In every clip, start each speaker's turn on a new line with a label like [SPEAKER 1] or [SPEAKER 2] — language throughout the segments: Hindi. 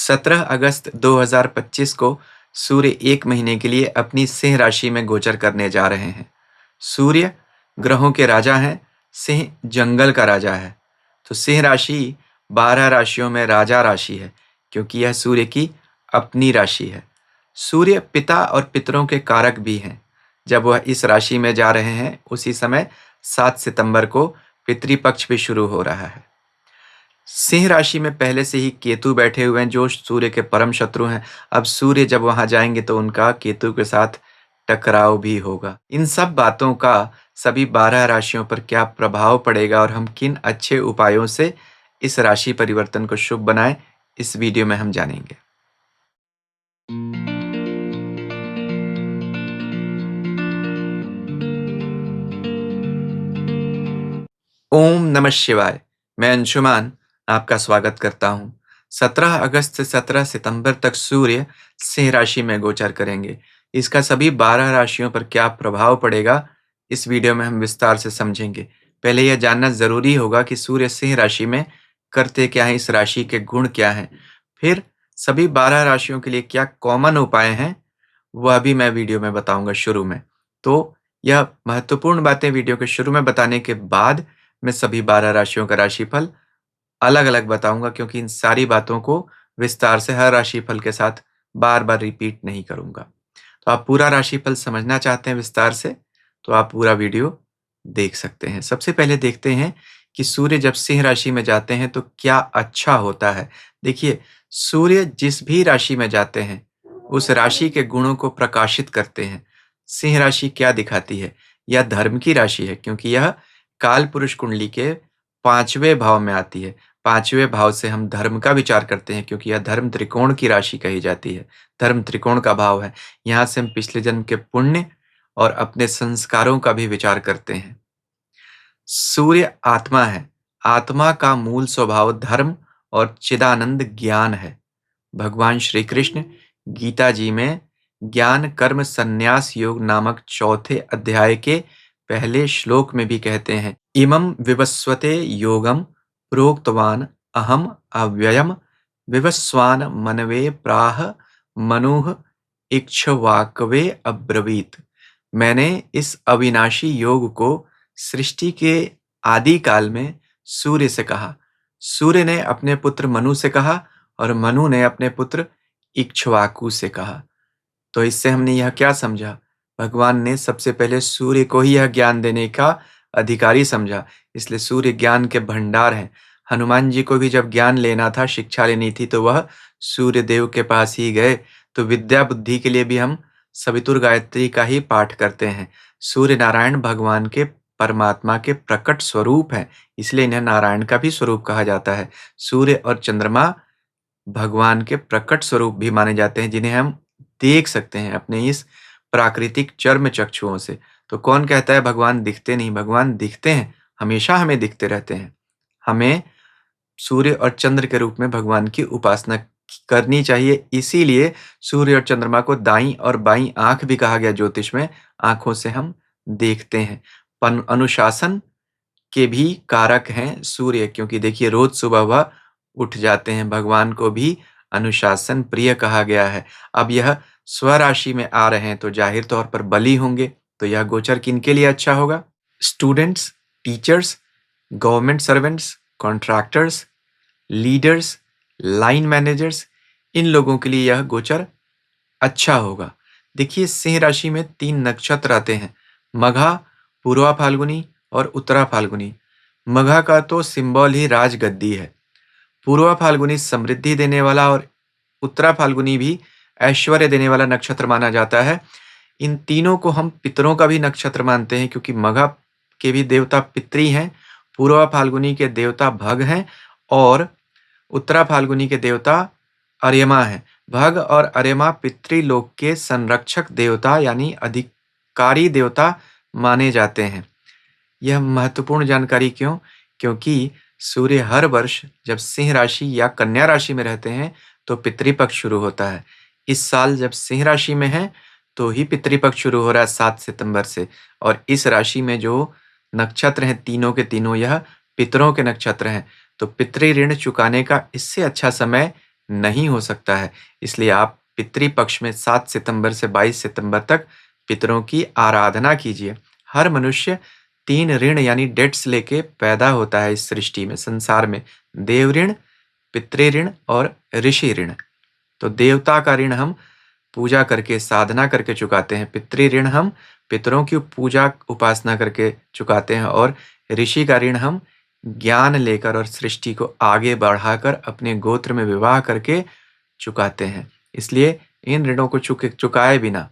[SPEAKER 1] 17 अगस्त 2025 को सूर्य 1 महीने के लिए अपनी सिंह राशि में गोचर करने जा रहे हैं। सूर्य ग्रहों के राजा हैं, सिंह जंगल का राजा है। तो सिंह राशि 12 राशियों में राजा राशि है, क्योंकि यह सूर्य की अपनी राशि है। सूर्य पिता और पितरों के कारक भी हैं। जब वह इस राशि में जा रहे हैं, उसी समय 7 सितंबर को पितृपक्ष भी शुरू हो रहा है। सिंह राशि में पहले से ही केतु बैठे हुए हैं, जो सूर्य के परम शत्रु हैं। अब सूर्य जब वहां जाएंगे तो उनका केतु के साथ टकराव भी होगा। इन सब बातों का सभी 12 राशियों पर क्या प्रभाव पड़ेगा और हम किन अच्छे उपायों से इस राशि परिवर्तन को शुभ बनाएं, इस वीडियो में हम जानेंगे। ओम नमः शिवाय। मैं अंशुमान आपका स्वागत करता हूं। 17 अगस्त से 17 सितंबर तक सूर्य सिंह राशि में गोचर करेंगे। इसका सभी 12 राशियों पर क्या प्रभाव पड़ेगा, इस वीडियो में हम विस्तार से समझेंगे। पहले यह जानना जरूरी होगा कि सूर्य सिंह राशि में करते क्या है, इस राशि के गुण क्या हैं। फिर सभी 12 राशियों के लिए क्या कॉमन उपाय हैं, वह भी मैं वीडियो में बताऊंगा शुरू में। तो यह महत्वपूर्ण बातें वीडियो के शुरू में बताने के बाद मैं सभी 12 राशियों का राशिफल अलग अलग बताऊंगा, क्योंकि इन सारी बातों को विस्तार से हर राशिफल के साथ बार बार रिपीट नहीं करूंगा। तो आप पूरा राशिफल समझना चाहते हैं विस्तार से, तो आप पूरा वीडियो देख सकते हैं। सबसे पहले देखते हैं कि सूर्य जब सिंह राशि में जाते हैं तो क्या अच्छा होता है। देखिए, सूर्य जिस भी राशि में जाते हैं उस राशि के गुणों को प्रकाशित करते हैं। सिंह राशि क्या दिखाती है? यह धर्म की राशि है, क्योंकि यह काल पुरुष कुंडली के 5वें भाव में आती है। 5वें भाव से हम धर्म का विचार करते हैं, क्योंकि यह धर्म त्रिकोण की राशि कही जाती है। धर्म त्रिकोण का भाव है। यहाँ से हम पिछले जन्म के पुण्य और अपने संस्कारों का भी विचार करते हैं। सूर्य आत्मा है। आत्मा का मूल स्वभाव धर्म और चिदानंद ज्ञान है। भगवान श्री कृष्ण गीता जी में ज्ञान कर्म संन्यास योग नामक चौथे अध्याय के पहले श्लोक में भी कहते हैं, इमं विवस्वते योगम प्रोक्तवान अहम अव्ययम विवस्वान मनवे प्राह मनुः इक्ष्वाकवे अब्रवीत। मैंने इस अविनाशी योग को सृष्टि के आदि काल में सूर्य से कहा। सूर्य ने अपने पुत्र मनु से कहा और मनु ने अपने पुत्र इक्ष्वाकु से कहा। तो इससे हमने यह क्या समझा? भगवान ने सबसे पहले सूर्य को ही यह ज्ञान देने का अधिकारी समझा, इसलिए सूर्य ज्ञान के भंडार हैं। हनुमान जी को भी जब ज्ञान लेना था, शिक्षा लेनी थी, तो वह सूर्य देव के पास ही गए। तो विद्या बुद्धि के लिए भी हम सवितुर गायत्री का ही पाठ करते हैं। सूर्य नारायण भगवान के परमात्मा के प्रकट स्वरूप हैं, इसलिए इन्हें नारायण का भी स्वरूप कहा जाता है। सूर्य और चंद्रमा भगवान के प्रकट स्वरूप भी माने जाते हैं, जिन्हें हम देख सकते हैं अपने इस प्राकृतिक चर्म चक्षुओं से। तो कौन कहता है भगवान दिखते नहीं? भगवान दिखते हैं, हमेशा हमें दिखते रहते हैं। हमें सूर्य और चंद्र के रूप में भगवान की उपासना करनी चाहिए। इसीलिए सूर्य और चंद्रमा को दाईं और बाईं आंख भी कहा गया ज्योतिष में। आंखों से हम देखते हैं। अनुशासन के भी कारक हैं सूर्य, क्योंकि देखिए रोज सुबह वह उठ जाते हैं। भगवान को भी अनुशासन प्रिय कहा गया है। अब यह स्वराशि में आ रहे हैं तो जाहिर तौर पर बली होंगे। तो यह गोचर किनके लिए अच्छा होगा? Students, teachers, government servants, contractors, leaders, line managers, इन लोगों के लिए यह गोचर अच्छा होगा। देखिए, सिंह राशि में 3 नक्षत्र आते हैं, मघा, पूर्वा फाल्गुनी और उत्तरा फाल्गुनी। मघा का तो सिंबल ही राजगद्दी है। पूर्वा फाल्गुनी समृद्धि देने वाला और उत्तरा फाल्गुनी भी ऐश्वर्य देने वाला नक्षत्र माना जाता है। इन तीनों को हम पितरों का भी नक्षत्र मानते हैं, क्योंकि मघा के भी देवता पितरी हैं, पूर्वा फाल्गुनी के देवता भग हैं और उत्तरा फाल्गुनी के देवता अर्यमा हैं। भग और अर्यमा पितृलोक के संरक्षक देवता यानी अधिकारी देवता माने जाते हैं। यह महत्वपूर्ण जानकारी क्यों? क्योंकि सूर्य हर वर्ष जब सिंह राशि या कन्या राशि में रहते हैं तो पितृपक्ष शुरू होता है। इस साल जब सिंह राशि में है तो ही पितृपक्ष शुरू हो रहा है 7 सितंबर से। और इस राशि में जो नक्षत्र हैं तीनों के तीनों यह पितरों के नक्षत्र हैं। तो पितृ ऋण चुकाने का इससे अच्छा समय नहीं हो सकता है। इसलिए आप पितृपक्ष में 7 सितंबर से 22 सितंबर तक पितरों की आराधना कीजिए। हर मनुष्य 3 ऋण यानी डेट्स लेके पैदा होता है इस सृष्टि में, संसार में। देव ऋण, पितृ ऋण और ऋषि ऋण। तो देवता का ऋण हम पूजा करके, साधना करके चुकाते हैं। पितृ ऋण हम पितरों की पूजा उपासना करके चुकाते हैं, और ऋषि का ऋण हम ज्ञान लेकर और सृष्टि को आगे बढ़ाकर अपने गोत्र में विवाह करके चुकाते हैं। इसलिए इन ऋणों को चुकाए बिना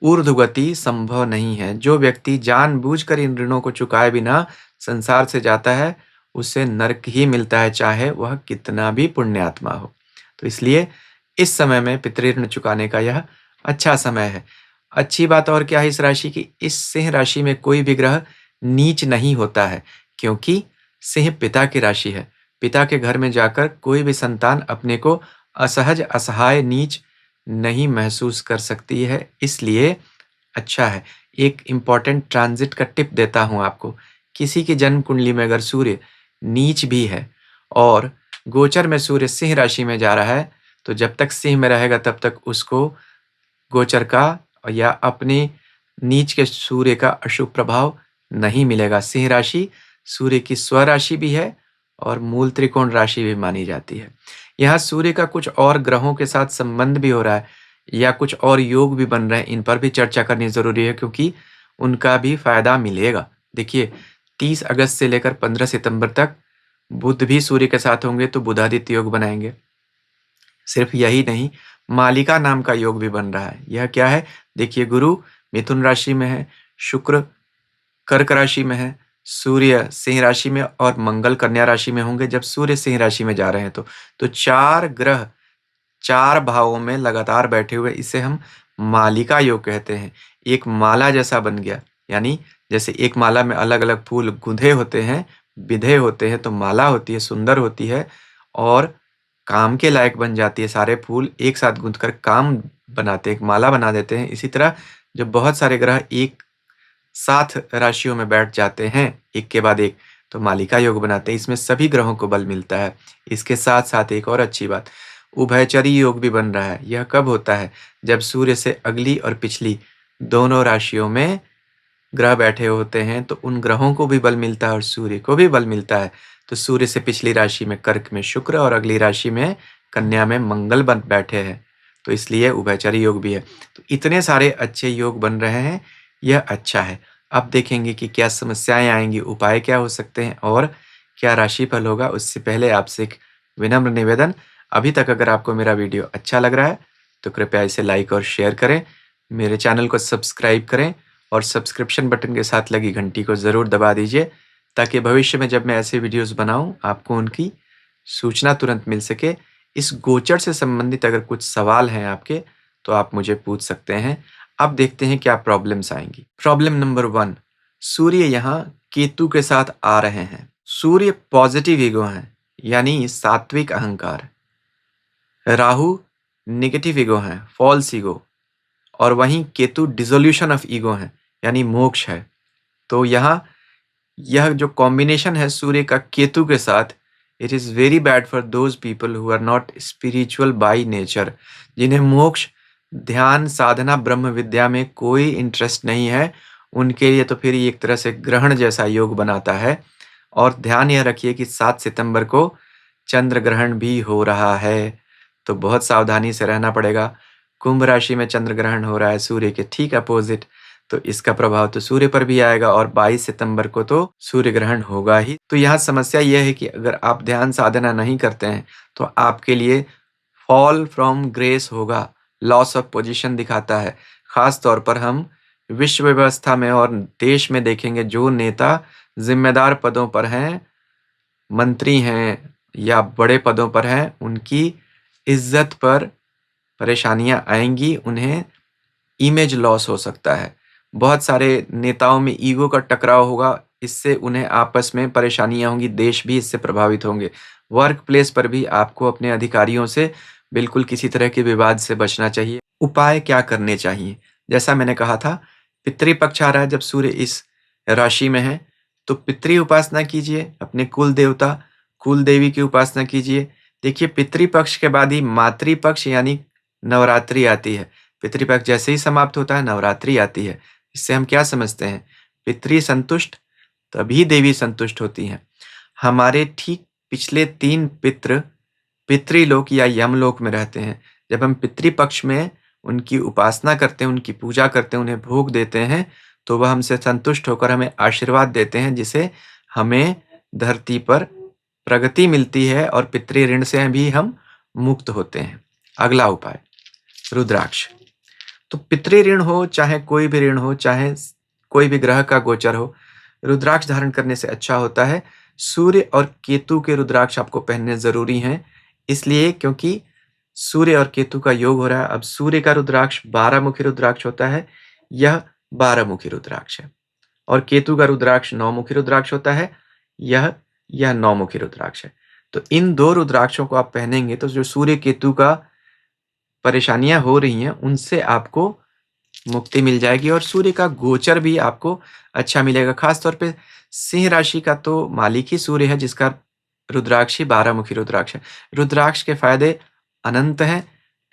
[SPEAKER 1] ऊर्ध्वगति संभव नहीं है। जो व्यक्ति जानबूझकर इन ऋणों को चुकाए बिना संसार से जाता है, उसे नरक ही मिलता है, चाहे वह कितना भी पुण्यात्मा हो। तो इसलिए इस समय में पितृ ऋण चुकाने का यह अच्छा समय है। अच्छी बात और क्या है इस राशि की, इस सिंह राशि में कोई भी ग्रह नीच नहीं होता है, क्योंकि सिंह पिता की राशि है। पिता के घर में जाकर कोई भी संतान अपने को असहज, असहाय, नीच नहीं महसूस कर सकती है। इसलिए अच्छा है। एक इम्पॉर्टेंट ट्रांजिट का टिप देता हूं आपको। किसी की जन्म कुंडली में अगर सूर्य नीच भी है और गोचर में सूर्य सिंह राशि में जा रहा है, तो जब तक सिंह में रहेगा तब तक उसको गोचर का या अपने नीच के सूर्य का अशुभ प्रभाव नहीं मिलेगा। सिंह राशि सूर्य की स्वराशि भी है और मूल त्रिकोण राशि भी मानी जाती है। यहाँ सूर्य का कुछ और ग्रहों के साथ संबंध भी हो रहा है या कुछ और योग भी बन रहे हैं, इन पर भी चर्चा करनी जरूरी है, क्योंकि उनका भी फायदा मिलेगा। देखिए, 30 अगस्त से लेकर 15 सितंबर तक बुध भी सूर्य के साथ होंगे, तो बुधादित्य योग बनाएंगे। सिर्फ यही नहीं, मालिका नाम का योग भी बन रहा है। यह क्या है? देखिए, गुरु मिथुन राशि में है, शुक्र कर्क राशि में है, सूर्य सिंह राशि में और मंगल कन्या राशि में होंगे जब सूर्य सिंह राशि में जा रहे हैं। तो 4 ग्रह 4 भावों में लगातार बैठे हुए, इसे हम मालिका योग कहते हैं। एक माला जैसा बन गया, यानी जैसे एक माला में अलग अलग फूल गुंथे होते हैं, बिधे होते हैं, तो माला होती है, सुंदर होती है और काम के लायक बन जाती है। सारे फूल एक साथ गूंथकर काम बनाते हैं, एक माला बना देते हैं। इसी तरह जब बहुत सारे ग्रह एक साथ राशियों में बैठ जाते हैं एक के बाद एक, तो मालिका योग बनाते हैं। इसमें सभी ग्रहों को बल मिलता है। इसके साथ साथ एक और अच्छी बात, उभयचरी योग भी बन रहा है। यह कब होता है? जब सूर्य से अगली और पिछली दोनों राशियों में ग्रह बैठे होते हैं, तो उन ग्रहों को भी बल मिलता है और सूर्य को भी बल मिलता है। तो सूर्य से पिछली राशि में कर्क में शुक्र और अगली राशि में कन्या में मंगल बन बैठे हैं, तो इसलिए उभयचरी योग भी है। तो इतने सारे अच्छे योग बन रहे हैं, यह अच्छा है। अब देखेंगे कि क्या समस्याएं आएंगी, उपाय क्या हो सकते हैं और क्या राशिफल होगा। उससे पहले आपसे एक विनम्र निवेदन, अभी तक अगर आपको मेरा वीडियो अच्छा लग रहा है तो कृपया इसे लाइक और शेयर करें, मेरे चैनल को सब्सक्राइब करें और सब्सक्रिप्शन बटन के साथ लगी घंटी को ज़रूर दबा दीजिए, ताकि भविष्य में जब मैं ऐसे वीडियोस बनाऊं आपको उनकी सूचना तुरंत मिल सके। इस गोचर से संबंधित अगर कुछ सवाल हैं आपके, तो आप मुझे पूछ सकते हैं। अब देखते हैं क्या प्रॉब्लम्स आएंगी। प्रॉब्लम नंबर 1, सूर्य यहाँ केतु के साथ आ रहे हैं। सूर्य पॉजिटिव ईगो है, यानी सात्विक अहंकार। राहु नेगेटिव ईगो है, फॉल्स ईगो। और वहीं केतु डिसोल्यूशन ऑफ ईगो है, यानी मोक्ष है। तो यहाँ यह जो कॉम्बिनेशन है सूर्य का केतु के साथ, it is very bad for those people who are not spiritual by nature. जिन्हें मोक्ष, ध्यान, साधना, ब्रह्म विद्या में कोई इंटरेस्ट नहीं है, उनके लिए तो फिर ये एक तरह से ग्रहण जैसा योग बनाता है। और ध्यान यह रखिए कि 7 सितंबर को चंद्र ग्रहण भी हो रहा है, तो बहुत सावधानी से रहना पड़ेगा। कुंभ राशि में चंद्र ग्रहण हो रहा है सूर्य के ठीक अपोजिट, तो इसका प्रभाव तो सूर्य पर भी आएगा और 22 सितंबर को तो सूर्य ग्रहण होगा ही। तो यहाँ समस्या यह है कि अगर आप ध्यान साधना नहीं करते हैं तो आपके लिए फॉल फ्रॉम ग्रेस होगा, लॉस ऑफ पोजीशन दिखाता है। खास तौर पर हम विश्व व्यवस्था में और देश में देखेंगे, जो नेता जिम्मेदार पदों पर हैं, मंत्री हैं या बड़े पदों पर हैं, उनकी इज्जत पर परेशानियां आएंगी, उन्हें इमेज लॉस हो सकता है। बहुत सारे नेताओं में ईगो का टकराव होगा, इससे उन्हें आपस में परेशानियां होंगी, देश भी इससे प्रभावित होंगे। वर्क प्लेस पर भी आपको अपने अधिकारियों से बिल्कुल किसी तरह के विवाद से बचना चाहिए। उपाय क्या करने चाहिए? जैसा मैंने कहा था, पितृपक्ष आ रहा है जब सूर्य इस राशि में है, तो पितृ उपासना कीजिए, अपने कुल देवता कुल देवी की उपासना कीजिए। देखिए, पितृपक्ष के बाद ही मातृपक्ष यानी नवरात्रि आती है। पितृपक्ष जैसे ही समाप्त होता है, नवरात्रि आती है। इससे हम क्या समझते हैं? पितृ संतुष्ट तभी देवी संतुष्ट होती हैं। हमारे ठीक पिछले 3 पितृ पितृलोक या यमलोक में रहते हैं। जब हम पितृपक्ष में उनकी उपासना करते हैं, उनकी पूजा करते हैं, उन्हें भोग देते हैं, तो वह हमसे संतुष्ट होकर हमें आशीर्वाद देते हैं, जिससे हमें धरती पर प्रगति मिलती है और पितृ ऋण से भी हम मुक्त होते हैं। अगला उपाय, रुद्राक्ष। तो पितृ ऋण हो, चाहे कोई भी ऋण हो, चाहे कोई भी ग्रह का गोचर हो, रुद्राक्ष धारण करने से अच्छा होता है। सूर्य और केतु के रुद्राक्ष आपको पहनने जरूरी हैं, इसलिए क्योंकि सूर्य और केतु का योग हो रहा है। अब सूर्य का रुद्राक्ष 12 मुखी रुद्राक्ष होता है, यह 12 मुखी रुद्राक्ष है। और केतु का रुद्राक्ष 9 मुखी रुद्राक्ष होता है, यह 9 मुखी रुद्राक्ष है। तो इन 2 रुद्राक्षों को आप पहनेंगे तो जो सूर्य केतु का परेशानियां हो रही हैं, उनसे आपको मुक्ति मिल जाएगी और सूर्य का गोचर भी आपको अच्छा मिलेगा। खास तौर पे सिंह राशि का तो मालिक ही सूर्य है, जिसका रुद्राक्ष ही 12 मुखी रुद्राक्ष है। रुद्राक्ष के फायदे अनंत हैं,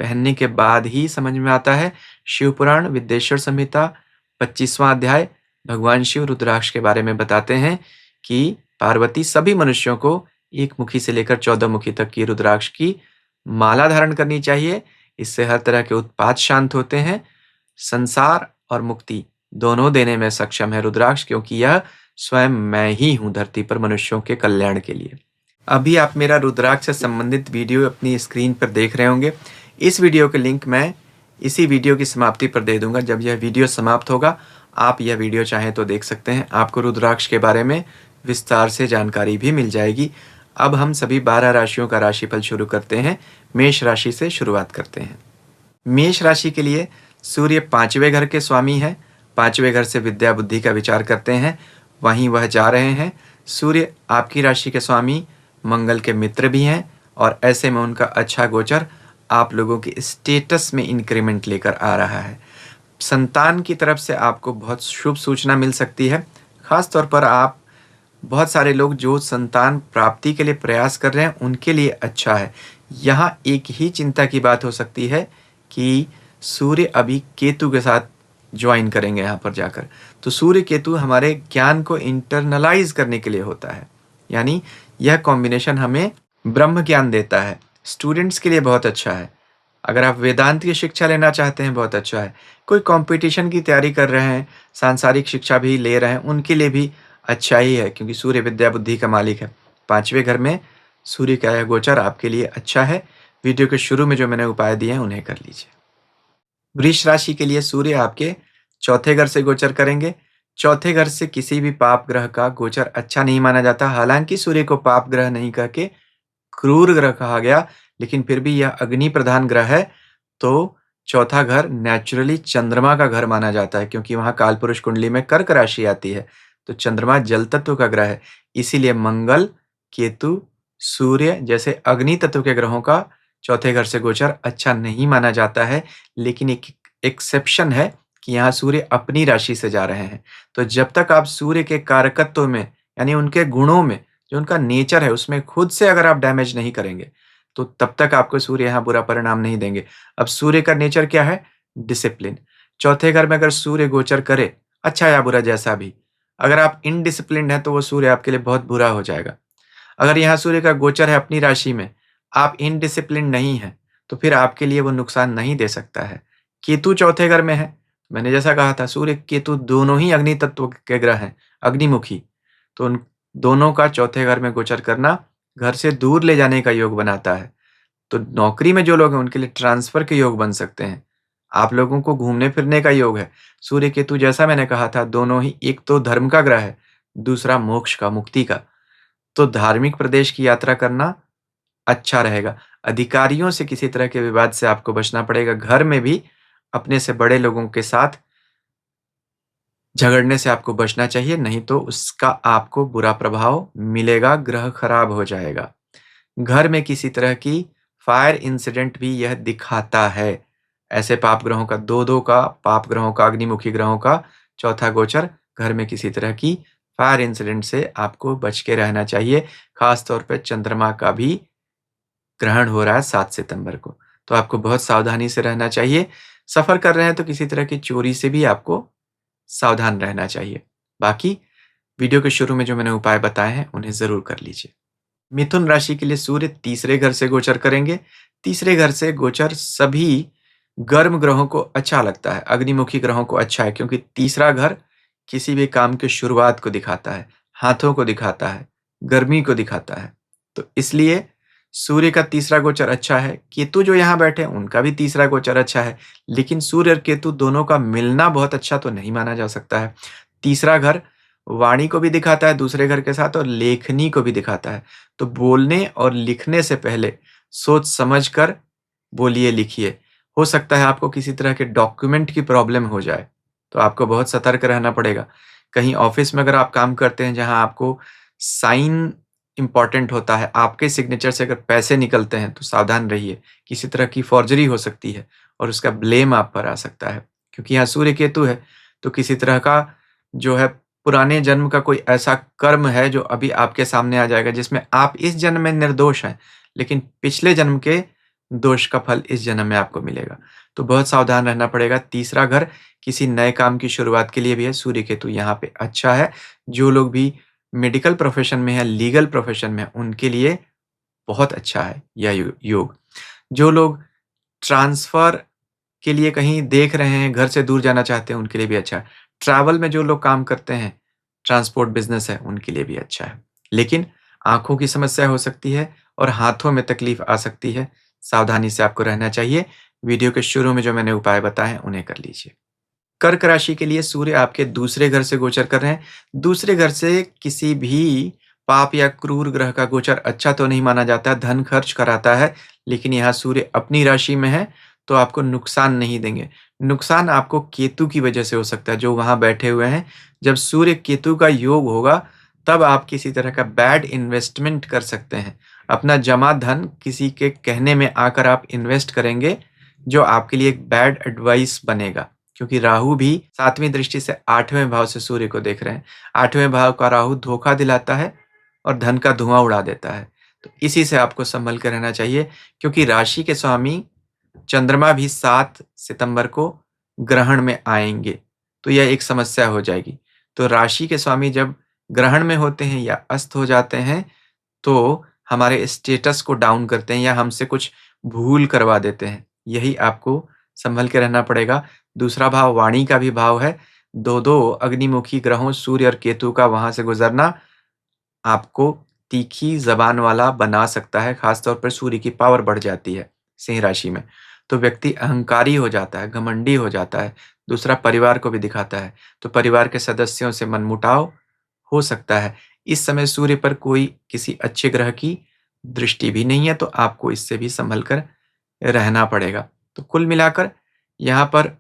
[SPEAKER 1] पहनने के बाद ही समझ में आता है। शिव पुराण विद्येश्वर संहिता 25वां अध्याय भगवान शिव रुद्राक्ष के बारे में बताते हैं कि पार्वती सभी मनुष्यों को 1 मुखी से लेकर 14 मुखी तक की रुद्राक्ष की माला धारण करनी चाहिए। इससे हर तरह के उत्पात शांत होते हैं। संसार और मुक्ति दोनों देने में सक्षम है रुद्राक्ष, क्योंकि यह स्वयं मैं ही हूं धरती पर मनुष्यों के कल्याण के लिए। अभी आप मेरा रुद्राक्ष से संबंधित वीडियो अपनी स्क्रीन पर देख रहे होंगे। इस वीडियो के लिंक मैं इसी वीडियो की समाप्ति पर दे दूंगा। जब यह वीडियो समाप्त होगा, आप यह वीडियो चाहें तो देख सकते हैं। आपको रुद्राक्ष के बारे में विस्तार से जानकारी भी मिल जाएगी। अब हम सभी 12 राशियों का राशिफल शुरू करते हैं। मेष राशि से शुरुआत करते हैं। मेष राशि के लिए सूर्य 5वें घर के स्वामी है। 5वें घर से विद्या बुद्धि का विचार करते हैं, वहीं वह जा रहे हैं। सूर्य आपकी राशि के स्वामी मंगल के मित्र भी हैं और ऐसे में उनका अच्छा गोचर आप लोगों की स्टेटस में इंक्रीमेंट लेकर आ रहा है। संतान की तरफ से आपको बहुत शुभ सूचना मिल सकती है। खास तौर पर आप बहुत सारे लोग जो संतान प्राप्ति के लिए प्रयास कर रहे हैं, उनके लिए अच्छा है। यहाँ एक ही चिंता की बात हो सकती है कि सूर्य अभी केतु के साथ ज्वाइन करेंगे यहाँ पर जाकर। तो सूर्य केतु हमारे ज्ञान को इंटरनलाइज करने के लिए होता है, यानी यह कॉम्बिनेशन हमें ब्रह्म ज्ञान देता है। स्टूडेंट्स के लिए बहुत अच्छा है। अगर आप वेदांत की शिक्षा लेना चाहते हैं, बहुत अच्छा है। कोई कंपटीशन की तैयारी कर रहे हैं, सांसारिक शिक्षा भी ले रहे हैं, उनके लिए भी अच्छा ही है, क्योंकि सूर्य विद्या बुद्धि का मालिक है। 5वें घर में सूर्य का यह गोचर आपके लिए अच्छा है। वीडियो के शुरू में जो मैंने उपाय दिए हैं, उन्हें कर लीजिए। वृष राशि के लिए सूर्य आपके 4थे घर से गोचर करेंगे। 4थे घर से किसी भी पाप ग्रह का गोचर अच्छा नहीं माना जाता। हालांकि सूर्य को पाप ग्रह नहीं कह के क्रूर ग्रह कहा गया, लेकिन फिर भी यह अग्नि प्रधान ग्रह है। तो 4था घर नेचुरली चंद्रमा का घर माना जाता है, क्योंकि वहां कालपुरुष कुंडली में कर्क राशि आती है। तो चंद्रमा जल तत्व का ग्रह है, इसीलिए मंगल, केतु, सूर्य जैसे अग्नि तत्व के ग्रहों का 4थे घर से गोचर अच्छा नहीं माना जाता है। लेकिन एक एक्सेप्शन है कि यहाँ सूर्य अपनी राशि से जा रहे हैं। तो जब तक आप सूर्य के कारकत्व में, यानी उनके गुणों में, जो उनका नेचर है, उसमें खुद से अगर आप डैमेज नहीं करेंगे, तो तब तक आपको सूर्य यहाँ बुरा परिणाम नहीं देंगे। अब सूर्य का नेचर क्या है? डिसिप्लिन। 4थे घर में अगर सूर्य गोचर करे, अच्छा या बुरा जैसा भी, अगर आप इनडिसिप्लिन हैं तो वो सूर्य आपके लिए बहुत बुरा हो जाएगा। अगर यहाँ सूर्य का गोचर है अपनी राशि में, आप इनडिसिप्लिन नहीं हैं, तो फिर आपके लिए वो नुकसान नहीं दे सकता है। केतु 4थे घर में है, मैंने जैसा कहा था, सूर्य केतु दोनों ही अग्नि तत्व के ग्रह हैं, अग्निमुखी। तो उन दोनों का 4थे घर में गोचर करना घर से दूर ले जाने का योग बनाता है। तो नौकरी में जो लोग हैं, उनके लिए ट्रांसफर के योग बन सकते हैं। आप लोगों को घूमने फिरने का योग है। सूर्य केतु, जैसा मैंने कहा था, दोनों ही, एक तो धर्म का ग्रह है, दूसरा मोक्ष का, मुक्ति का। तो धार्मिक प्रदेश की यात्रा करना अच्छा रहेगा। अधिकारियों से किसी तरह के विवाद से आपको बचना पड़ेगा। घर में भी अपने से बड़े लोगों के साथ झगड़ने से आपको बचना चाहिए, नहीं तो उसका आपको बुरा प्रभाव मिलेगा, ग्रह खराब हो जाएगा। घर में किसी तरह की फायर इंसिडेंट भी यह दिखाता है। ऐसे पाप ग्रहों का, दो का पाप ग्रहों का, अग्निमुखी ग्रहों का 4था गोचर, घर में किसी तरह की फायर इंसिडेंट से आपको बच के रहना चाहिए। खास तौर पे चंद्रमा का भी ग्रहण हो रहा है 7 सितंबर को, तो आपको बहुत सावधानी से रहना चाहिए। सफ़र कर रहे हैं तो किसी तरह की चोरी से भी आपको सावधान रहना चाहिए। बाकी वीडियो के शुरू में जो मैंने उपाय बताए हैं, उन्हें ज़रूर कर लीजिए। मिथुन राशि के लिए सूर्य तीसरे घर से गोचर करेंगे। तीसरे घर से गोचर सभी गर्म ग्रहों को अच्छा लगता है, अग्निमुखी ग्रहों को अच्छा है, क्योंकि तीसरा घर किसी भी काम की शुरुआत को दिखाता है, हाथों को दिखाता है, गर्मी को दिखाता है। तो इसलिए सूर्य का तीसरा गोचर अच्छा है। केतु जो यहाँ बैठे हैं, उनका भी तीसरा गोचर अच्छा है, लेकिन सूर्य और केतु दोनों का मिलना बहुत अच्छा तो नहीं माना जा सकता है। तीसरा घर वाणी को भी दिखाता है दूसरे घर के साथ, और लेखनी को भी दिखाता है। तो बोलने और लिखने से पहले सोच समझ कर बोलिए, लिखिए। हो सकता है आपको किसी तरह के डॉक्यूमेंट की प्रॉब्लम हो जाए, तो आपको बहुत सतर्क रहना पड़ेगा। कहीं ऑफिस में अगर आप काम करते हैं जहाँ आपको साइन इम्पोर्टेंट होता है, आपके सिग्नेचर से अगर पैसे निकलते हैं तो सावधान रहिए। किसी तरह की फॉर्जरी हो सकती है और उसका ब्लेम आप पर आ सकता है। क्योंकि यहाँ सूर्य केतु है, तो किसी तरह का जो है पुराने जन्म का कोई ऐसा कर्म है जो अभी आपके सामने आ जाएगा, जिसमें आप इस जन्म में निर्दोष हैं, लेकिन पिछले जन्म के दोष का फल इस जन्म में आपको मिलेगा। तो बहुत सावधान रहना पड़ेगा। तीसरा घर किसी नए काम की शुरुआत के लिए भी है। सूर्य केतु यहाँ पे अच्छा है। जो लोग भी मेडिकल प्रोफ़ेशन में है, लीगल प्रोफ़ेशन में है, उनके लिए बहुत अच्छा है यह योग। जो लोग ट्रांसफ़र के लिए कहीं देख रहे हैं, घर से दूर जाना चाहते हैं, उनके लिए भी अच्छा है। ट्रैवल में जो लोग काम करते हैं, ट्रांसपोर्ट बिज़नेस है, उनके लिए भी अच्छा है। लेकिन आँखों की समस्या हो सकती है और हाथों में तकलीफ़ आ सकती है। सावधानी से आपको रहना चाहिए। वीडियो के शुरू में जो मैंने उपाय बताए हैं, उन्हें कर लीजिए। कर्क राशि के लिए सूर्य आपके दूसरे घर से गोचर कर रहे हैं। दूसरे घर से किसी भी पाप या क्रूर ग्रह का गोचर अच्छा तो नहीं माना जाता, धन खर्च कराता है, लेकिन यहाँ सूर्य अपनी राशि में है, तो आपको नुकसान नहीं देंगे। नुकसान आपको केतु की वजह से हो सकता है, जो वहाँ बैठे हुए हैं। जब सूर्य केतु का योग होगा, तब आप किसी तरह का बैड इन्वेस्टमेंट कर सकते हैं। अपना जमा धन किसी के कहने में आकर आप इन्वेस्ट करेंगे, जो आपके लिए एक बैड एडवाइस बनेगा। क्योंकि राहु भी 7वीं दृष्टि से 8वें भाव से सूर्य को देख रहे हैं। 8वें भाव का राहु धोखा दिलाता है और धन का धुआं उड़ा देता है। तो इसी से आपको संभल कर रहना चाहिए, क्योंकि राशि के स्वामी चंद्रमा भी 7 सितंबर को ग्रहण में आएंगे, तो यह एक समस्या हो जाएगी। तो राशि के स्वामी जब ग्रहण में होते हैं या अस्त हो जाते हैं, तो हमारे स्टेटस को डाउन करते हैं या हमसे कुछ भूल करवा देते हैं। यही आपको संभल के रहना पड़ेगा। दूसरा भाव वाणी का भी भाव है। 2-2 अग्निमुखी ग्रहों सूर्य और केतु का वहाँ से गुज़रना आपको तीखी ज़बान वाला बना सकता है। ख़ास तौर पर सूर्य की पावर बढ़ जाती है सिंह राशि में, तो व्यक्ति अहंकारी हो जाता है, घमंडी हो जाता है। दूसरा परिवार को भी दिखाता है, तो परिवार के सदस्यों से मनमुटाव हो सकता है। इस समय सूर्य पर कोई किसी अच्छे ग्रह की दृष्टि भी नहीं है, तो आपको इससे भी संभल कर रहना पड़ेगा। तो कुल मिलाकर यहाँ पर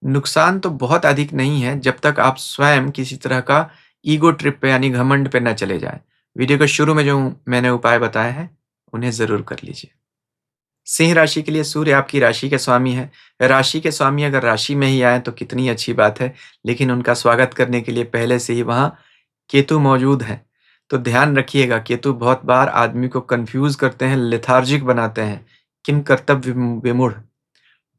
[SPEAKER 1] नुकसान तो बहुत अधिक नहीं है, जब तक आप स्वयं किसी तरह का ईगो ट्रिप पे यानी घमंड पे ना चले जाएँ। वीडियो के शुरू में जो मैंने उपाय बताए हैं, उन्हें ज़रूर कर लीजिए। सिंह राशि के लिए सूर्य आपकी राशि के स्वामी है। राशि के स्वामी अगर राशि में ही आएँ तो कितनी अच्छी बात है, लेकिन उनका स्वागत करने के लिए पहले से ही वहाँ केतु मौजूद हैं। तो ध्यान रखिएगा, केतु बहुत बार आदमी को कन्फ्यूज़ करते हैं, लेथार्जिक बनाते हैं। किम कर्तव्य विमूढ़,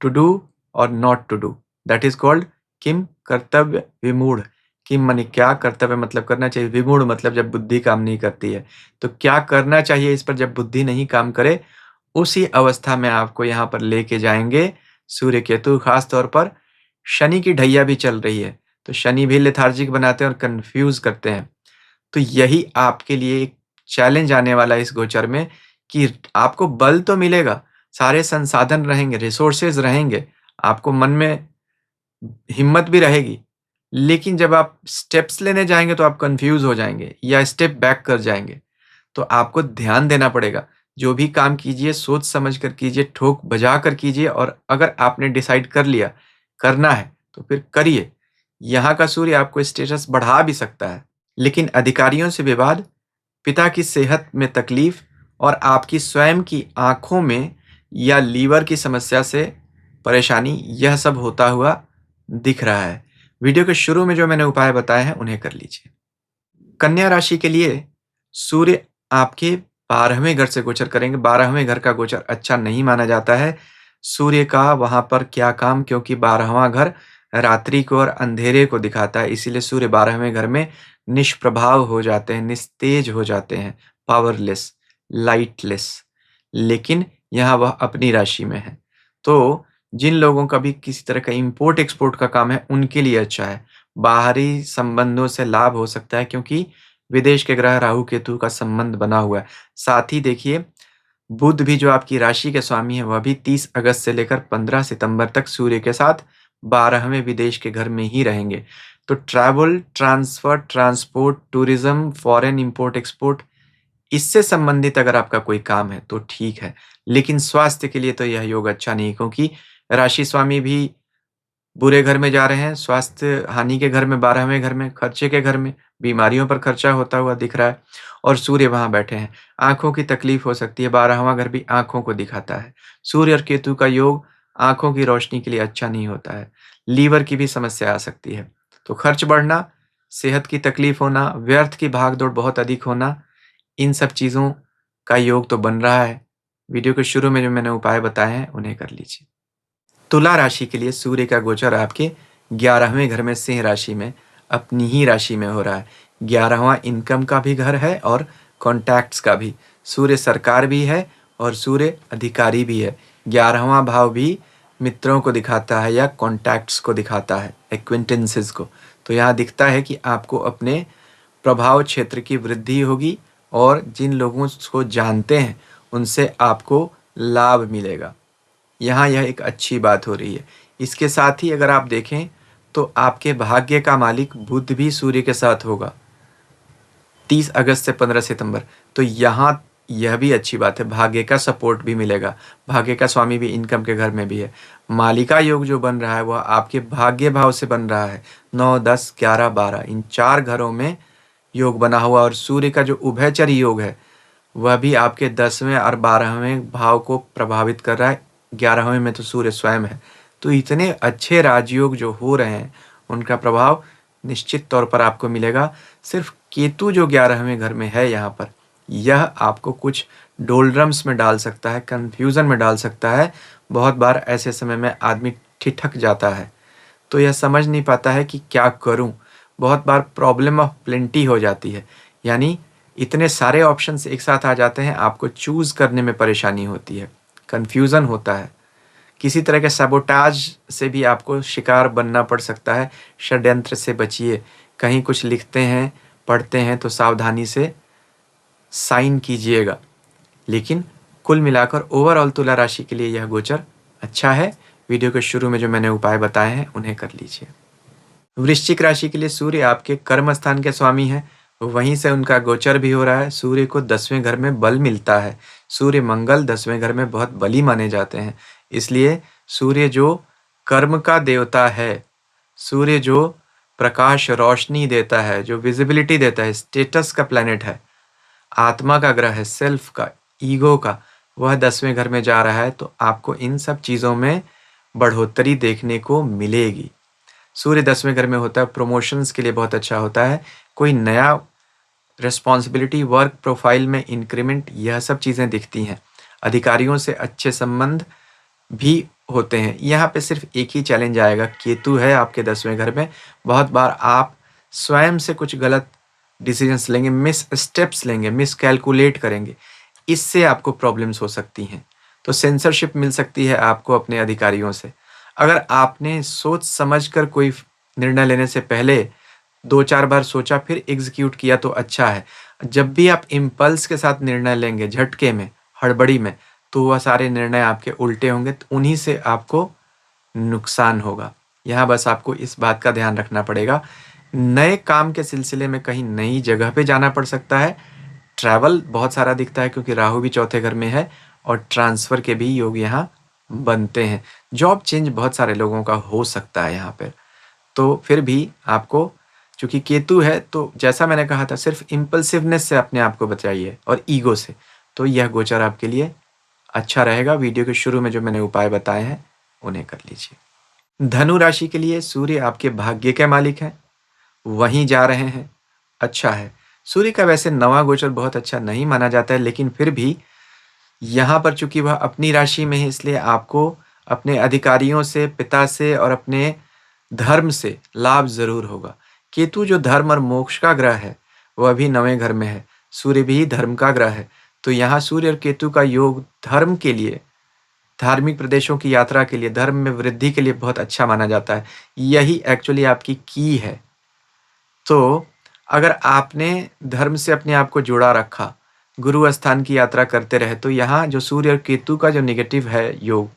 [SPEAKER 1] टू डू और not to do, that is called किम कर्तव्य विमूढ़। किम माने क्या, कर्तव्य मतलब करना चाहिए, विमूढ़ मतलब जब बुद्धि काम नहीं करती है। तो क्या करना चाहिए इस पर जब बुद्धि नहीं काम करे, उसी अवस्था में आपको यहाँ पर लेके जाएंगे सूर्य केतु। खास तौर पर शनि की ढैया भी चल रही है, तो शनि भी लेथार्जिक बनाते हैं और कंफ्यूज करते हैं। तो यही आपके लिए एक चैलेंज आने वाला है इस गोचर में, कि आपको बल तो मिलेगा, सारे संसाधन रहेंगे, रिसोर्सेज रहेंगे, आपको मन में हिम्मत भी रहेगी, लेकिन जब आप स्टेप्स लेने जाएँगे तो आप कन्फ्यूज़ हो जाएँगे या स्टेप बैक कर जाएँगे। तो आपको ध्यान देना पड़ेगा। जो भी काम कीजिए सोच समझ कर कीजिए, ठोक बजा कर कीजिए, और अगर आपने डिसाइड कर लिया, करना है, तो फिर करिए। यहाँ का सूर्य आपको स्टेटस बढ़ा भी सकता है, लेकिन अधिकारियों से विवाद, पिता की सेहत में तकलीफ और आपकी स्वयं की आँखों में या लीवर की समस्या से परेशानी, यह सब होता हुआ दिख रहा है। वीडियो के शुरू में जो मैंने उपाय बताए हैं, उन्हें कर लीजिए। कन्या राशि के लिए सूर्य आपके 12वें घर से गोचर करेंगे। 12वें घर का गोचर अच्छा नहीं माना जाता है। सूर्य का वहाँ पर क्या काम, क्योंकि 12वां घर रात्रि को और अंधेरे को दिखाता है, इसीलिए सूर्य 12वें घर में निष्प्रभाव हो जाते हैं, निस्तेज हो जाते हैं, पावरलेस, लाइटलेस। लेकिन यहाँ वह अपनी राशि में है। तो जिन लोगों का भी किसी तरह का इम्पोर्ट एक्सपोर्ट का काम है, उनके लिए अच्छा है। बाहरी संबंधों से लाभ हो सकता है, क्योंकि विदेश के ग्रह राहु केतु का संबंध बना हुआ है। साथ ही देखिए, बुध भी जो आपकी राशि के स्वामी है, वह भी 30 अगस्त से लेकर 15 सितंबर तक सूर्य के साथ 12वें विदेश के घर में ही रहेंगे। तो travel, transfer, transport, tourism, foreign import export, इससे संबंधित अगर आपका कोई काम है तो ठीक है। लेकिन स्वास्थ्य के लिए तो यह योग अच्छा नहीं, क्योंकि राशि स्वामी भी बुरे घर में जा रहे हैं, स्वास्थ्य हानि के घर में, 12वें घर में, खर्चे के घर में, बीमारियों पर खर्चा होता हुआ दिख रहा है और सूर्य वहाँ बैठे हैं। आँखों की तकलीफ हो सकती है, 12वां घर भी आँखों को दिखाता है। सूर्य और केतु का योग आँखों की रोशनी के लिए अच्छा नहीं होता है। लीवर की भी समस्या आ सकती है। तो खर्च बढ़ना, सेहत की तकलीफ होना, व्यर्थ की भाग-दौड़ बहुत अधिक होना, इन सब चीज़ों का योग तो बन रहा है। वीडियो के शुरू में जो मैंने उपाय बताए हैं, उन्हें कर लीजिए। तुला राशि के लिए सूर्य का गोचर आपके 11वें घर में, सिंह राशि में, अपनी ही राशि में हो रहा है। 11वां इनकम का भी घर है और कॉन्टैक्ट्स का भी। सूर्य सरकार भी है और सूर्य अधिकारी भी है। 11वां भाव भी मित्रों को दिखाता है या कॉन्टैक्ट्स को दिखाता है, एक्विंटेंसेस को। तो यहाँ दिखता है कि आपको अपने प्रभाव क्षेत्र की वृद्धि होगी और जिन लोगों को जानते हैं उनसे आपको लाभ मिलेगा। यहाँ यह एक अच्छी बात हो रही है। इसके साथ ही अगर आप देखें तो आपके भाग्य का मालिक बुध भी सूर्य के साथ होगा 30 अगस्त से 15 सितंबर। तो यहाँ यह भी अच्छी बात है, भाग्य का सपोर्ट भी मिलेगा। भाग्य का स्वामी भी इनकम के घर में भी है। मालिका योग जो बन रहा है वह आपके भाग्य भाव से बन रहा है। 9, 10, 11, 12 इन 4 घरों में योग बना हुआ और सूर्य का जो उभयचर योग है वह भी आपके 10वें और 12वें भाव को प्रभावित कर रहा है। 11वें में तो सूर्य स्वयं है। तो इतने अच्छे राजयोग जो हो रहे हैं उनका प्रभाव निश्चित तौर पर आपको मिलेगा। सिर्फ केतु जो 11वें घर में है यहाँ पर, यह आपको कुछ डोलड्रम्स में डाल सकता है, कंफ्यूजन में डाल सकता है। बहुत बार ऐसे समय में आदमी ठिठक जाता है, तो यह समझ नहीं पाता है कि क्या करूं। बहुत बार प्रॉब्लम ऑफ प्लेंटी हो जाती है, यानी इतने सारे ऑप्शंस एक साथ आ जाते हैं, आपको चूज करने में परेशानी होती है, कंफ्यूजन होता है। किसी तरह के सबोटाज से भी आपको शिकार बनना पड़ सकता है। षड्यंत्र से बचिए। कहीं कुछ लिखते हैं, पढ़ते हैं तो सावधानी से साइन कीजिएगा। लेकिन कुल मिलाकर ओवरऑल तुला राशि के लिए यह गोचर अच्छा है। वीडियो के शुरू में जो मैंने उपाय बताए हैं उन्हें कर लीजिए। वृश्चिक राशि के लिए सूर्य आपके कर्म स्थान के स्वामी हैं, वहीं से उनका गोचर भी हो रहा है। सूर्य को 10वें घर में बल मिलता है। सूर्य मंगल 10वें घर में बहुत बली माने जाते हैं। इसलिए सूर्य जो कर्म का देवता है, सूर्य जो प्रकाश रोशनी देता है, जो विजिबिलिटी देता है, स्टेटस का प्लैनेट है, आत्मा का ग्रह है, सेल्फ का, ईगो का, वह 10वें घर में जा रहा है। तो आपको इन सब चीज़ों में बढ़ोतरी देखने को मिलेगी। सूर्य 10वें घर में होता है, प्रमोशंस के लिए बहुत अच्छा होता है। कोई नया रिस्पॉन्सिबिलिटी, वर्क प्रोफाइल में इंक्रीमेंट, यह सब चीज़ें दिखती हैं। अधिकारियों से अच्छे संबंध भी होते हैं। यहाँ पे सिर्फ एक ही चैलेंज आएगा, केतु है आपके 10वें घर में। बहुत बार आप स्वयं से कुछ गलत डिसीजंस लेंगे, मिस स्टेप्स लेंगे, मिस कैलकुलेट करेंगे, इससे आपको प्रॉब्लम्स हो सकती हैं। तो सेंसरशिप मिल सकती है आपको अपने अधिकारियों से। अगर आपने सोच समझकर कोई निर्णय लेने से पहले 2-4 बार सोचा फिर एग्जीक्यूट किया तो अच्छा है। जब भी आप इम्पल्स के साथ निर्णय लेंगे, झटके में, हड़बड़ी में, तो वह सारे निर्णय आपके उल्टे होंगे, तो उन्हीं से आपको नुकसान होगा। यहाँ बस आपको इस बात का ध्यान रखना पड़ेगा। नए काम के सिलसिले में कहीं नई जगह पे जाना पड़ सकता है। ट्रैवल बहुत सारा दिखता है, क्योंकि राहु भी चौथे घर में है और ट्रांसफर के भी योग यहाँ बनते हैं। जॉब चेंज बहुत सारे लोगों का हो सकता है यहाँ पर। तो फिर भी आपको, चूंकि केतु है, तो जैसा मैंने कहा था, सिर्फ इम्पल्सिवनेस से अपने आप को बचाइए और ईगो से। तो यह गोचर आपके लिए अच्छा रहेगा। वीडियो के शुरू में जो मैंने उपाय बताए हैं उन्हें कर लीजिए। धनु राशि के लिए सूर्य आपके भाग्य के मालिक हैं, वहीं जा रहे हैं, अच्छा है। सूर्य का वैसे नवा गोचर बहुत अच्छा नहीं माना जाता है, लेकिन फिर भी यहाँ पर चूँकि वह अपनी राशि में है, इसलिए आपको अपने अधिकारियों से, पिता से और अपने धर्म से लाभ ज़रूर होगा। केतु जो धर्म और मोक्ष का ग्रह है, वह भी 9वें घर में है। सूर्य भी धर्म का ग्रह है। तो यहाँ सूर्य और केतु का योग धर्म के लिए, धार्मिक प्रदेशों की यात्रा के लिए, धर्म में वृद्धि के लिए बहुत अच्छा माना जाता है। यही एक्चुअली आपकी की है। तो अगर आपने धर्म से अपने आप को जुड़ा रखा, गुरु स्थान की यात्रा करते रहे, तो यहाँ जो सूर्य और केतु का जो नेगेटिव है योग,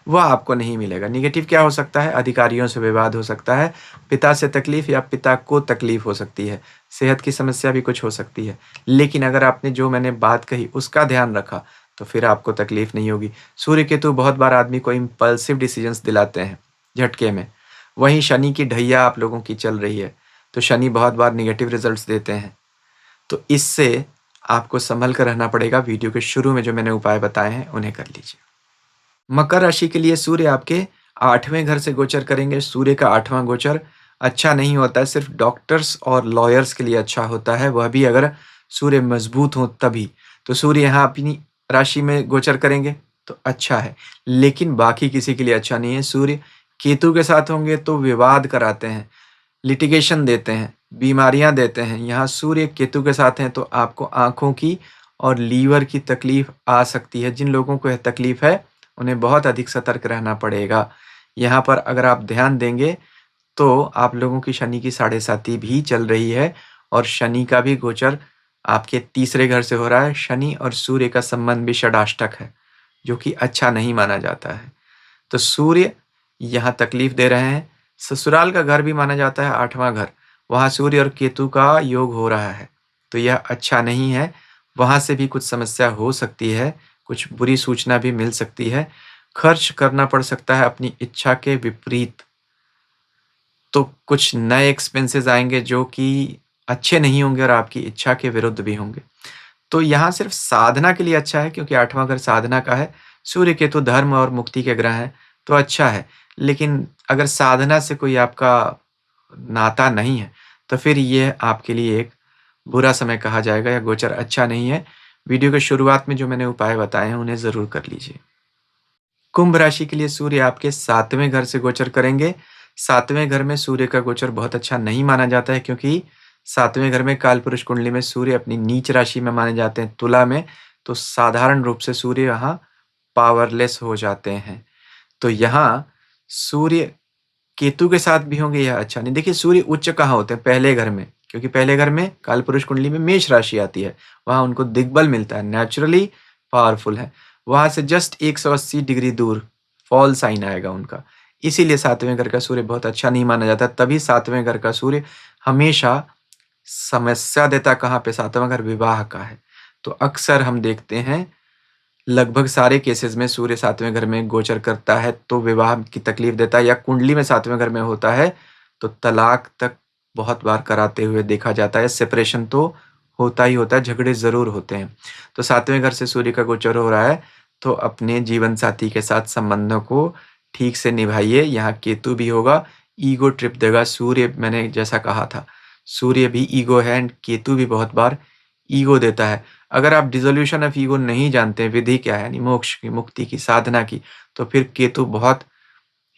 [SPEAKER 1] वह आपको नहीं मिलेगा। नेगेटिव क्या हो सकता है? अधिकारियों से विवाद हो सकता है, पिता से तकलीफ या पिता को तकलीफ हो सकती है, सेहत की समस्या भी कुछ हो सकती है। लेकिन अगर आपने जो मैंने बात कही उसका ध्यान रखा, तो फिर आपको तकलीफ नहीं होगी। सूर्य केतु बहुत बार आदमी को इम्पल्सिव डिसीजंस दिलाते हैं झटके में। वहीं शनि की ढैया आप लोगों की चल रही है, तो शनि बहुत बार नेगेटिव रिजल्ट्स देते हैं। तो इससे आपको संभल कर रहना पड़ेगा। वीडियो के शुरू में जो मैंने उपाय बताए हैं उन्हें कर लीजिए। मकर राशि के लिए सूर्य आपके 8वें घर से गोचर करेंगे। सूर्य का 8वां गोचर अच्छा नहीं होता है, सिर्फ डॉक्टर्स और लॉयर्स के लिए अच्छा होता है, वह भी अगर सूर्य मजबूत हो तभी। तो सूर्य यहाँ अपनी राशि में गोचर करेंगे तो अच्छा है, लेकिन बाकी किसी के लिए अच्छा नहीं है। सूर्य केतु के साथ होंगे तो विवाद कराते हैं, लिटिगेशन देते हैं, बीमारियां देते हैं। यहाँ सूर्य केतु के साथ हैं तो आपको आंखों की और लीवर की तकलीफ आ सकती है। जिन लोगों को यह तकलीफ है उन्हें बहुत अधिक सतर्क रहना पड़ेगा। यहाँ पर अगर आप ध्यान देंगे तो आप लोगों की शनि की 7.5 भी चल रही है और शनि का भी गोचर आपके 3रे घर से हो रहा है। शनि और सूर्य का संबंध भी षडाष्टक है, जो कि अच्छा नहीं माना जाता है। तो सूर्य यहाँ तकलीफ दे रहे हैं। ससुराल का घर भी माना जाता है 8वां घर, वहाँ सूर्य और केतु का योग हो रहा है, तो यह अच्छा नहीं है। वहाँ से भी कुछ समस्या हो सकती है, कुछ बुरी सूचना भी मिल सकती है, खर्च करना पड़ सकता है अपनी इच्छा के विपरीत। तो कुछ नए एक्सपेंसेस आएँगे जो कि अच्छे नहीं होंगे और आपकी इच्छा के विरुद्ध भी होंगे। तो यहाँ सिर्फ साधना के लिए अच्छा है, क्योंकि 8वां घर साधना का है। सूर्य केतु धर्म और मुक्ति के ग्रह हैं, तो अच्छा है। लेकिन अगर साधना से कोई आपका नाता नहीं है, तो फिर ये आपके लिए एक बुरा समय कहा जाएगा या गोचर अच्छा नहीं है। वीडियो के शुरुआत में जो मैंने उपाय बताए हैं, उन्हें ज़रूर कर लीजिए। कुंभ राशि के लिए सूर्य आपके 7वें घर से गोचर करेंगे। 7वें घर में सूर्य का गोचर बहुत अच्छा नहीं माना जाता है, क्योंकि 7वें घर में कालपुरुष कुंडली में सूर्य अपनी नीच राशि में माने जाते हैं, तुला में। तो साधारण रूप से सूर्य यहाँ पावरलेस हो जाते हैं। तो यहाँ सूर्य केतु के साथ भी होंगे, यह अच्छा नहीं। देखिए सूर्य उच्च कहाँ होते हैं? पहले घर में, क्योंकि पहले घर में कालपुरुष कुंडली में मेष राशि आती है, वहाँ उनको दिग्बल मिलता है, नेचुरली पावरफुल है। वहाँ से जस्ट 180 डिग्री दूर फॉल साइन आएगा उनका। इसीलिए 7वें घर का सूर्य बहुत अच्छा नहीं माना जाता। तभी 7वें घर का सूर्य हमेशा समस्या देता कहाँ पे? 7वां घर विवाह का है। तो अक्सर हम देखते हैं, लगभग सारे केसेस में सूर्य 7वें घर में गोचर करता है तो विवाह की तकलीफ देता है, या कुंडली में 7वें घर में होता है तो तलाक तक बहुत बार कराते हुए देखा जाता है। सेपरेशन तो होता ही होता है, झगड़े ज़रूर होते हैं। तो 7वें घर से सूर्य का गोचर हो रहा है, तो अपने जीवन साथी के साथ संबंधों को ठीक से निभाइए। यहाँ केतु भी होगा, ईगो ट्रिप देगा। सूर्य, मैंने जैसा कहा था, सूर्य भी ईगो है एंड केतु भी बहुत बार ईगो देता है। अगर आप डिसोल्यूशन ऑफ ईगो नहीं जानते, विधि क्या है, यानी मोक्ष की, मुक्ति की, साधना की, तो फिर केतु बहुत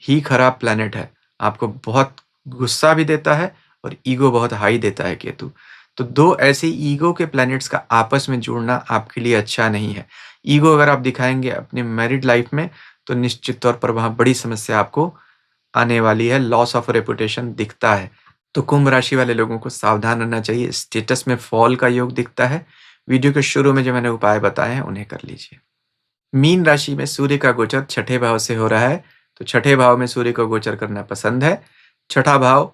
[SPEAKER 1] ही खराब प्लैनेट है। आपको बहुत गुस्सा भी देता है और ईगो बहुत हाई देता है केतु। तो 2 ऐसे ईगो के प्लैनेट्स का आपस में जुड़ना आपके लिए अच्छा नहीं है। ईगो अगर आप दिखाएँगे अपने मैरिड लाइफ में, तो निश्चित तौर पर वहाँ बड़ी समस्या आपको आने वाली है। लॉस ऑफ रेपुटेशन दिखता है। तो कुंभ राशि वाले लोगों को सावधान रहना चाहिए। स्टेटस में फॉल का योग दिखता है। वीडियो के शुरू में जो मैंने उपाय बताए हैं उन्हें कर लीजिए। मीन राशि में सूर्य का गोचर 6ठे भाव से हो रहा है, तो 6ठे भाव में सूर्य को गोचर करना पसंद है। 6ठा भाव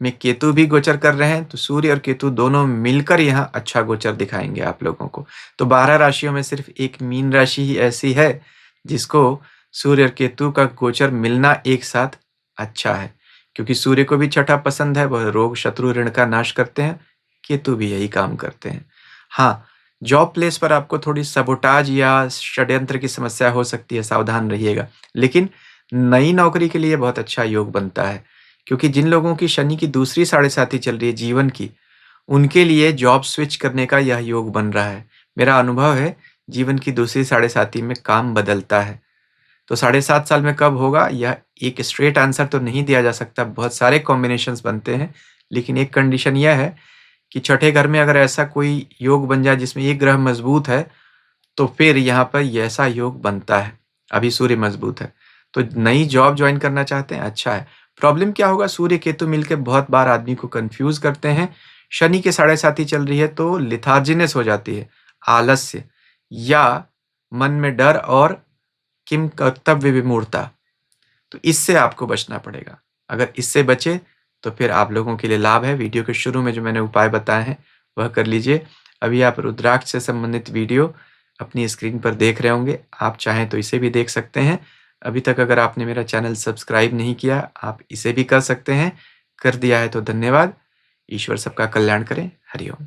[SPEAKER 1] में केतु भी गोचर कर रहे हैं, तो सूर्य और केतु दोनों मिलकर यहाँ अच्छा गोचर दिखाएंगे आप लोगों को। तो 12 राशियों में सिर्फ एक मीन राशि ही ऐसी है जिसको सूर्य और केतु का गोचर मिलना एक साथ अच्छा है, क्योंकि सूर्य को भी 6ठा पसंद है, वह रोग शत्रु ऋण का नाश करते हैं। केतु भी यही काम करते हैं। हाँ, जॉब प्लेस पर आपको थोड़ी सबोटाज या षड्यंत्र की समस्या हो सकती है, सावधान रहिएगा। लेकिन नई नौकरी के लिए बहुत अच्छा योग बनता है, क्योंकि जिन लोगों की शनि की दूसरी 7.5 चल रही है जीवन की, उनके लिए जॉब स्विच करने का यह योग बन रहा है। मेरा अनुभव है जीवन की दूसरी साढ़े साती में काम बदलता है। तो साढ़े 7 साल में कब होगा, यह एक स्ट्रेट आंसर तो नहीं दिया जा सकता, बहुत सारे कॉम्बिनेशंस बनते हैं। लेकिन एक कंडीशन यह है कि छठे घर में अगर ऐसा कोई योग बन जाए जिसमें एक ग्रह मजबूत है, तो फिर यहाँ पर ये ऐसा योग बनता है। अभी सूर्य मजबूत है, तो नई जॉब ज्वाइन करना चाहते हैं, अच्छा है। प्रॉब्लम क्या होगा, सूर्य केतु मिलके बहुत बार आदमी को कंफ्यूज करते हैं। शनि के साढ़े साथी चल रही है तो लिथार्जिनेस हो जाती है, आलस्य या मन में डर और किम कर्तव्य विमूढ़ता। तो इससे आपको बचना पड़ेगा। अगर इससे बचे तो फिर आप लोगों के लिए लाभ है। वीडियो के शुरू में जो मैंने उपाय बताए हैं वह कर लीजिए। अभी आप रुद्राक्ष से संबंधित वीडियो अपनी स्क्रीन पर देख रहे होंगे, आप चाहें तो इसे भी देख सकते हैं। अभी तक अगर आपने मेरा चैनल सब्सक्राइब नहीं किया, आप इसे भी कर सकते हैं। कर दिया है तो धन्यवाद। ईश्वर सबका कल्याण करें। हरि ओम।